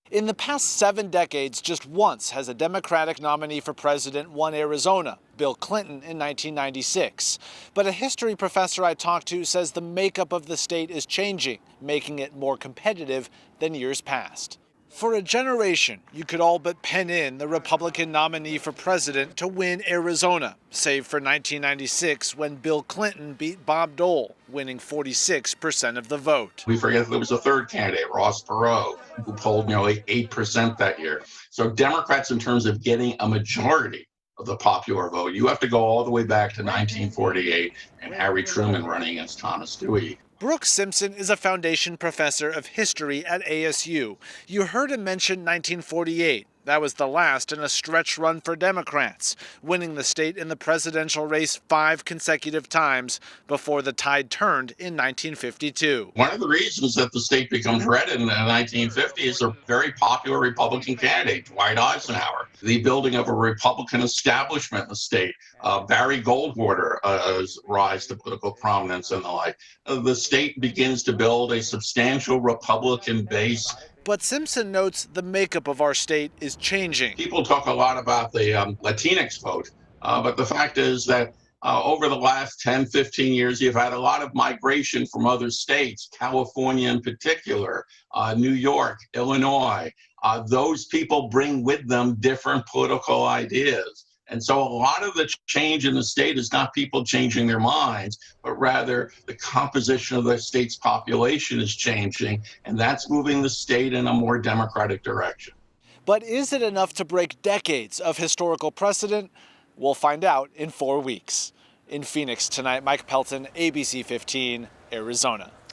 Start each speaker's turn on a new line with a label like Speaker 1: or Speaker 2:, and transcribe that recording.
Speaker 1: In the past 7 decades, just once has a Democratic nominee for president won Arizona, Bill Clinton in 1996. But a history professor I talked to says the makeup of the state is changing, making it more competitive than years past. For a generation, you could all but pen in the Republican nominee for president to win Arizona, save for 1996 when Bill Clinton beat Bob Dole, winning 46% of the vote.
Speaker 2: We forget that there was a third candidate, Ross Perot, who polled nearly 8% that year. So Democrats, in terms of getting a majority of the popular vote, you have to go all the way back to 1948 and Harry Truman running against Thomas Dewey.
Speaker 1: Brooks Simpson is a foundation professor of history at ASU. You heard him mention 1948. That was the last in a stretch run for Democrats, winning the state in the presidential race 5 consecutive times before the tide turned in 1952.
Speaker 2: One of the reasons that the state becomes red in the 1950s is a very popular Republican candidate, Dwight Eisenhower. The building of a Republican establishment in the state, Barry Goldwater's rise to political prominence and the like. The state begins to build a substantial Republican base.
Speaker 1: But Simpson notes the makeup of our state is changing.
Speaker 2: People talk a lot about the Latinx vote, but the fact is that over the last 10, 15 years, you've had a lot of migration from other states, California in particular, New York, Illinois. Those people bring with them different political ideas. And so a lot of the change in the state is not people changing their minds, but rather the composition of the state's population is changing, and that's moving the state in a more democratic direction.
Speaker 1: But is it enough to break decades of historical precedent? We'll find out in 4 weeks. In Phoenix tonight, Mike Pelton, ABC 15, Arizona.